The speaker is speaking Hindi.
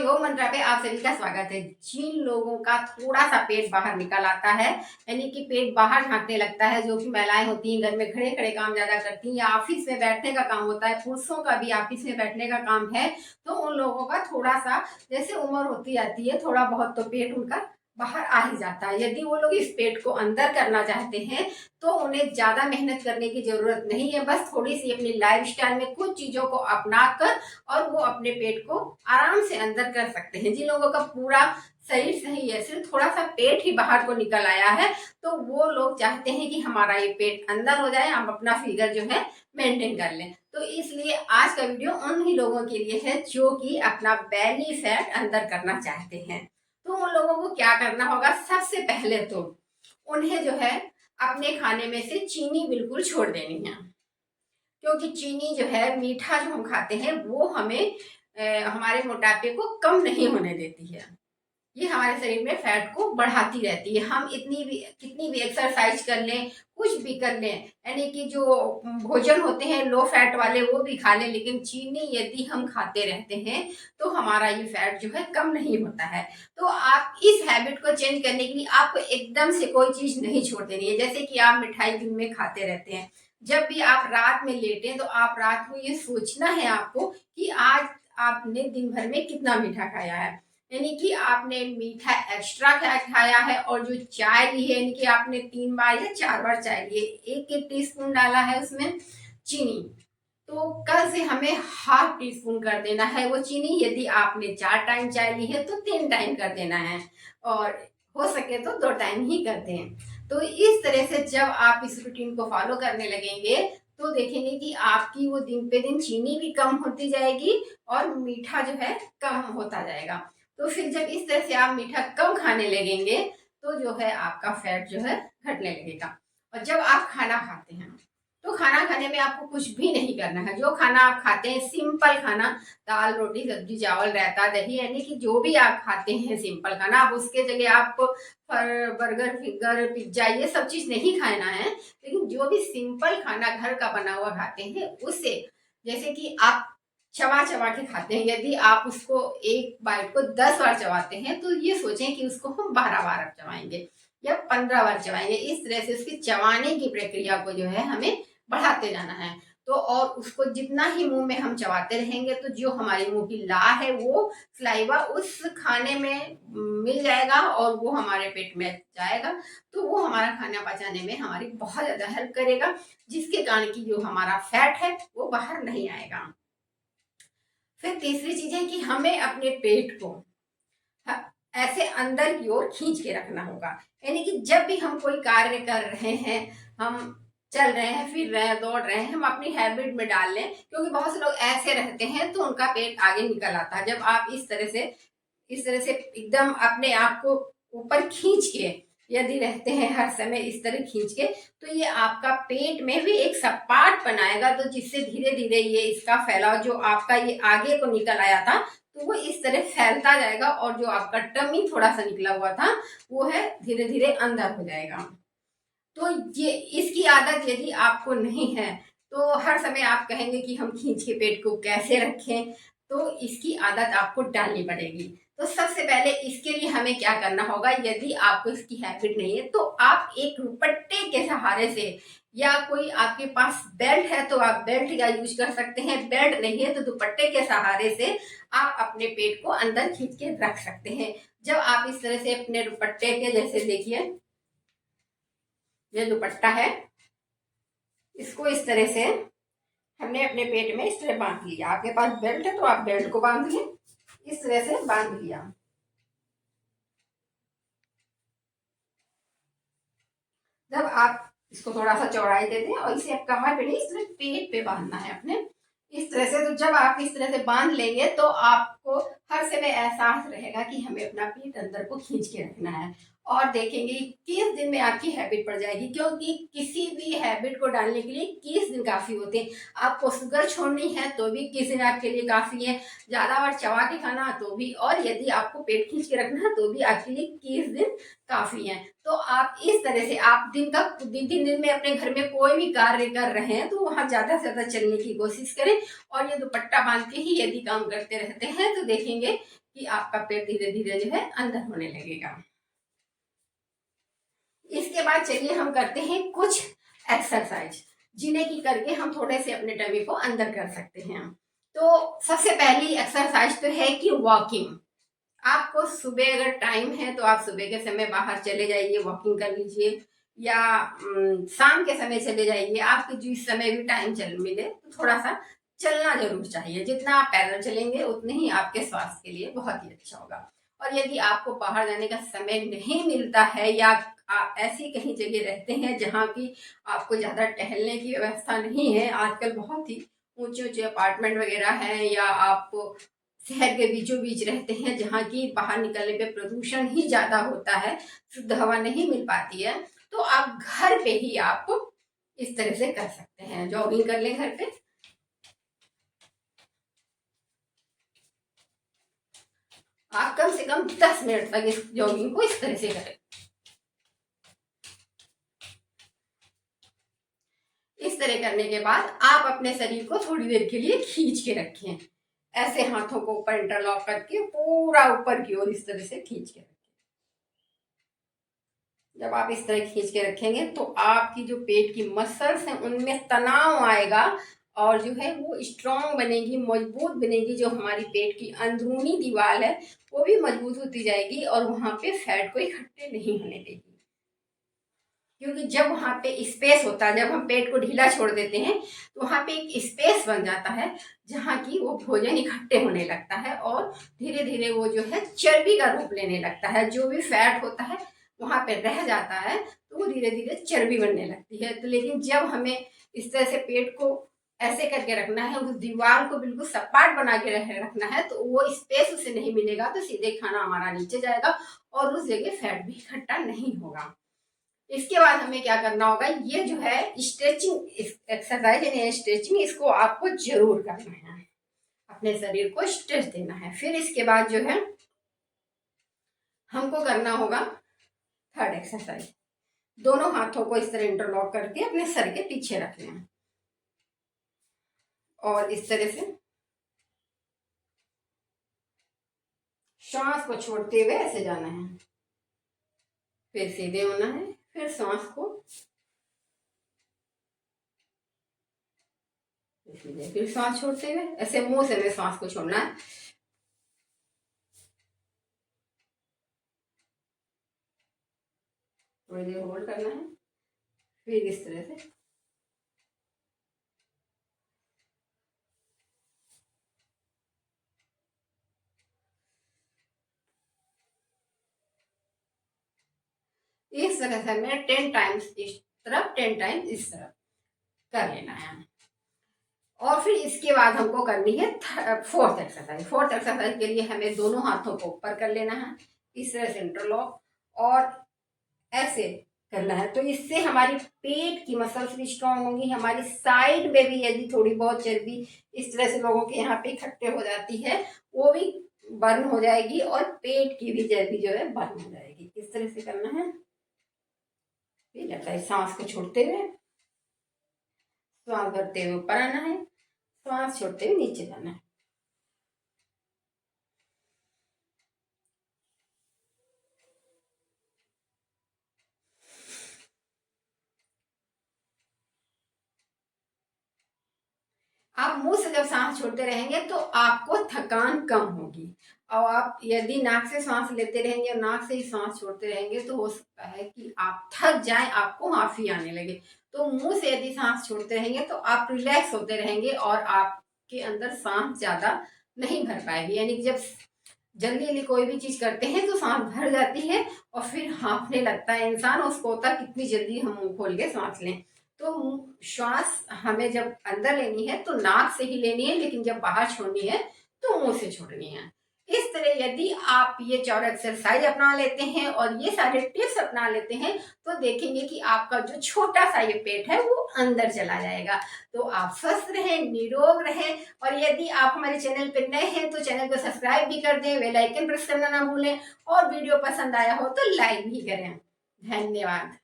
योग मंत्रा पे आप सभी का स्वागत है। जिन लोगों का थोड़ा सा पेट बाहर निकल आता है, यानी कि पेट बाहर झांकने लगता है, जो कि महिलाएं होती हैं घर में खड़े खड़े काम ज्यादा करती हैं या ऑफिस में बैठने का काम होता है, पुरुषों का भी ऑफिस में बैठने का काम है, तो उन लोगों का थोड़ा सा जैसे उम्र होती जाती है थोड़ा बहुत तो पेट उनका बाहर आ ही जाता है। यदि वो लोग इस पेट को अंदर करना चाहते हैं तो उन्हें ज्यादा मेहनत करने की जरूरत नहीं है, बस थोड़ी सी अपनी लाइफस्टाइल में कुछ चीजों को अपना कर और वो अपने पेट को आराम से अंदर कर सकते हैं। जिन लोगों का पूरा शरीर सही है, सिर्फ थोड़ा सा पेट ही बाहर को निकल आया है, तो वो लोग चाहते हैं कि हमारा ये पेट अंदर हो जाए, हम अपना फिगर जो है मेंटेन कर लें। तो इसलिए आज का वीडियो उन ही लोगों के लिए है जो कि अपना बेली फैट अंदर करना चाहते हैं। तो उन लोगों को क्या करना होगा, सबसे पहले तो उन्हें जो है अपने खाने में से चीनी बिल्कुल छोड़ देनी है, क्योंकि चीनी जो है मीठा जो हम खाते हैं वो हमें हमारे मोटापे को कम नहीं होने देती है। ये हमारे शरीर में फैट को बढ़ाती रहती है। हम इतनी भी कितनी भी एक्सरसाइज कर लें, कुछ भी कर लें, यानी कि जो भोजन होते हैं लो फैट वाले वो भी खा लें, लेकिन चीनी यदि हम खाते रहते हैं तो हमारा ये फैट जो है कम नहीं होता है। तो आप इस हैबिट को चेंज करने के लिए आपको एकदम से कोई चीज नहीं छोड़ देनी है। जैसे कि आप मिठाई दिन में खाते रहते हैं, जब भी आप रात में लेटे तो आप रात को ये सोचना है आपको कि आज आपने दिन भर में कितना मीठा खाया है, यानी कि आपने मीठा एक्स्ट्रा खाया है, और जो चाय ली है यानी कि आपने 3 बार या 4 बार चाय ली है, 1-1 टीस्पून डाला है उसमें चीनी, तो कल से हमें हाफ टी स्पून कर देना है वो चीनी। यदि आपने 4 टाइम चाय ली है तो 3 टाइम कर देना है, और हो सके तो 2 टाइम ही कर दें। तो इस तरह से जब आप इस रूटीन को फॉलो करने लगेंगे तो देखेंगे कि आपकी वो दिन पे दिन चीनी भी कम होती जाएगी और मीठा जो है कम होता जाएगा। तो फिर जब इस तरह से आप मीठा कम खाने लगेंगे तो जो है आपका फैट जो है घटने लगेगा। और जब आप खाना खाते हैं तो खाना खाने में आपको कुछ भी नहीं करना है। जो खाना आप खाते हैं सिंपल खाना, दाल रोटी सब्जी चावल रायता दही, यानी कि जो भी आप खाते हैं सिंपल खाना, अब उसके जगह आप बर्गर फिगर पिज्जा ये सब चीज नहीं खाना है, लेकिन जो भी सिंपल खाना घर का बना हुआ खाते हैं उससे, जैसे कि आप चबा चबा के खाते हैं, यदि आप उसको एक बाइट को 10 बार चबाते हैं तो ये सोचें कि उसको हम 12 बार चबाएंगे या 15 बार चबाएंगे। इस तरह से उसकी चबाने की प्रक्रिया को जो है हमें बढ़ाते जाना है। तो और उसको जितना ही मुंह में हम चबाते रहेंगे तो जो हमारे मुंह की ला है वो सलाइवा उस खाने में मिल जाएगा और वो हमारे पेट में जाएगा, तो वो हमारा खाना पचाने में हमारी बहुत ज्यादा हेल्प करेगा, जिसके कारण की जो हमारा फैट है वो बाहर नहीं आएगा। फिर तीसरी चीज है कि हमें अपने पेट को ऐसे अंदर की ओर खींच के रखना होगा, यानी कि जब भी हम कोई कार्य कर रहे हैं, हम चल रहे हैं फिर रहे हैं दौड़ रहे हैं, हम अपनी हैबिट में डाल लें, क्योंकि बहुत से लोग ऐसे रहते हैं तो उनका पेट आगे निकल आता है। जब आप इस तरह से एकदम अपने आप को ऊपर खींच के यदि रहते हैं हर समय इस तरह खींच के, तो ये आपका पेट में भी एक सपाट बनाएगा, तो जिससे धीरे धीरे ये इसका फैलाव जो आपका ये आगे को निकल आया था तो वो इस तरह फैलता जाएगा, और जो आपका टमी थोड़ा सा निकला हुआ था वो है धीरे धीरे अंदर हो जाएगा। तो ये इसकी आदत यदि आपको नहीं है तो हर समय आप कहेंगे कि हम खींच के पेट को कैसे रखें, तो इसकी आदत आपको डालनी पड़ेगी। तो सबसे पहले इसके लिए हमें क्या करना होगा, यदि आपको इसकी हैबिट नहीं है तो आप एक दुपट्टे के सहारे से, या कोई आपके पास बेल्ट है तो आप बेल्ट का यूज कर सकते हैं, बेल्ट नहीं है तो दुपट्टे के सहारे से आप अपने पेट को अंदर खींच के रख सकते हैं। जब आप इस तरह से अपने दुपट्टे के जैसे देखिए ये दुपट्टा है, इसको इस तरह से हमने अपने पेट में इस तरह बांध लिया। आपके पास बेल्ट है तो आप बेल्ट को बांध लें, इस तरह से बांध लिया। जब आप इसको थोड़ा सा चौड़ाई दे दें और इसे आप कमर पे नहीं इस तरह पेट पे बांधना है अपने, इस तरह से। तो जब आप इस तरह से बांध लेंगे तो आपको हर समय एहसास रहेगा कि हमें अपना पेट अंदर को खींच के रखना है, और देखेंगे 21 दिन में आपकी हैबिट पड़ जाएगी, क्योंकि किसी भी हैबिट को डालने के लिए 21 दिन काफ़ी होते हैं। आपको शुगर छोड़नी है तो भी 21 दिन आपके लिए काफ़ी है, ज़्यादा और चबा के खाना तो भी, और यदि आपको पेट खींच के रखना है तो भी आपके लिए 21 दिन काफ़ी है। तो आप इस तरह से आप दिन 3 दिन में अपने घर में कोई भी कार्य कर रहे हैं तो वहाँ ज़्यादा से ज़्यादा चलने की कोशिश करें, और ये दुपट्टा बांध के ही यदि काम करते रहते हैं तो देखेंगे कि आपका पेट धीरे धीरे जो है अंदर होने लगेगा। इसके बाद चलिए हम करते हैं कुछ एक्सरसाइज, जिन्हें की करके हम थोड़े से अपने टमी को अंदर कर सकते हैं। तो सबसे पहली एक्सरसाइज तो है कि वॉकिंग। आपको सुबह अगर टाइम है तो आप सुबह के समय बाहर चले जाइए, वॉकिंग कर लीजिए, या शाम के समय चले जाइए। आपको जिस समय भी टाइम चल मिले तो थोड़ा सा चलना जरूर चाहिए। जितना आप पैदल चलेंगे उतने ही आपके स्वास्थ्य के लिए बहुत ही अच्छा होगा। और यदि आपको बाहर जाने का समय नहीं मिलता है, या आप ऐसी कहीं जगह रहते हैं जहाँ की आपको ज़्यादा टहलने की व्यवस्था नहीं है, आजकल बहुत ही ऊंचे ऊंचे अपार्टमेंट वगैरह हैं, या आप शहर के बीचों बीच रहते हैं जहाँ की बाहर निकलने पे प्रदूषण ही ज़्यादा होता है, शुद्ध हवा नहीं मिल पाती है, तो आप घर पे ही आप इस तरह से कर सकते हैं। जॉगिंग कर लें घर पे। आप कम से कम 10 मिनट तक इस जॉगिंग को इस तरह से करें। इस तरह करने के बाद आप अपने शरीर को थोड़ी देर के लिए खींच के रखें, ऐसे हाथों को ऊपर इंटरलॉक करके पूरा ऊपर की ओर इस तरह से खींच के रखें। जब आप इस तरह खींच के रखेंगे तो आपकी जो पेट की मसल्स हैं उनमें तनाव आएगा, और जो है वो स्ट्रांग बनेगी, मजबूत बनेगी। जो हमारी पेट की अंदरूनी दीवार है वो भी मजबूत होती जाएगी, और वहां पे फैट को इकट्ठे नहीं होने देगी। क्योंकि जब वहाँ पे स्पेस होता है, जब हम पेट को ढीला छोड़ देते हैं तो वहाँ पे एक स्पेस बन जाता है जहाँ की वो भोजन इकट्ठे होने लगता है, और धीरे धीरे वो जो है चर्बी का रूप लेने लगता है। जो भी फैट होता है वहाँ पे रह जाता है तो वो धीरे धीरे चर्बी बनने लगती है। तो लेकिन जब हमें इस तरह से पेट को ऐसे करके रखना है, उस दीवार को बिल्कुल सपाट बना के रखना है, तो वो स्पेस उसे नहीं मिलेगा, तो सीधे खाना हमारा नीचे जाएगा और उस जगह फैट भी इकट्ठा नहीं होगा। इसके बाद हमें क्या करना होगा, ये जो है स्ट्रेचिंग एक्सरसाइज यानी स्ट्रेचिंग, इसको आपको जरूर करना है, अपने शरीर को स्ट्रेच देना है। फिर इसके बाद जो है हमको करना होगा थर्ड एक्सरसाइज। दोनों हाथों को इस तरह इंटरलॉक करके अपने सर के पीछे रखना है, और इस तरह से श्वास को छोड़ते हुए ऐसे जाना है, फिर सीधे होना है, फिर सांस को, फिर सांस छोड़ते हुए ऐसे मुंह से सांस को छोड़ना है। थोड़ी देर होल्ड करना है, फिर इस तरह से इस तरह से हमें 10 टाइम्स इस तरफ 10 टाइम्स इस तरफ कर लेना है। और फिर इसके बाद हमको करनी है फोर्थ एक्सरसाइज। फोर्थ एक्सरसाइज के लिए हमें दोनों हाथों को ऊपर कर लेना है, इस तरह से इंटरलॉक, और ऐसे करना है। तो इससे हमारी पेट की मसल्स भी स्ट्रांग होंगी, हमारी साइड में भी यदि थोड़ी बहुत चर्बी इस तरह से लोगों के यहाँ पे इकट्ठे हो जाती है वो भी बर्न हो जाएगी, और पेट की भी चर्बी जो है बर्न हो जाएगी। इस तरह से करना है। फिर लगता है सांस को छोड़ते हुए, श्वास भरते हुए ऊपर आना है, श्वास छोड़ते हुए नीचे जाना है। आप मुंह से जब सांस छोड़ते रहेंगे तो आपको थकान कम होगी, और आप यदि नाक से सांस लेते रहेंगे और नाक से ही सांस छोड़ते रहेंगे तो हो सकता है कि आप थक जाएं, आपको हांफी आने लगे। तो मुंह से यदि सांस छोड़ते रहेंगे तो आप रिलैक्स होते रहेंगे, और आपके अंदर सांस ज्यादा नहीं भर पाएगी। यानी कि जब जल्दी जल्दी कोई भी चीज करते हैं तो सांस भर जाती है और फिर हाँफने लगता है इंसान, उसको होता है कितनी जल्दी हम मुंह खोल के सांस लें। तो श्वास हमें जब अंदर लेनी है तो नाक से ही लेनी है, लेकिन जब बाहर छोड़नी है तो मुंह से छोड़नी है। इस तरह यदि आप ये 4 एक्सरसाइज अपना लेते हैं और ये सारे टिप्स अपना लेते हैं तो देखेंगे कि आपका जो छोटा सा ये पेट है वो अंदर चला जाएगा। तो आप स्वस्थ रहें, निरोग रहें और यदि आप हमारे चैनल पे नए हैं तो चैनल को सब्सक्राइब भी कर दें, बेल आइकन प्रेस करना ना भूलें और वीडियो पसंद आया हो तो लाइक भी करें। धन्यवाद।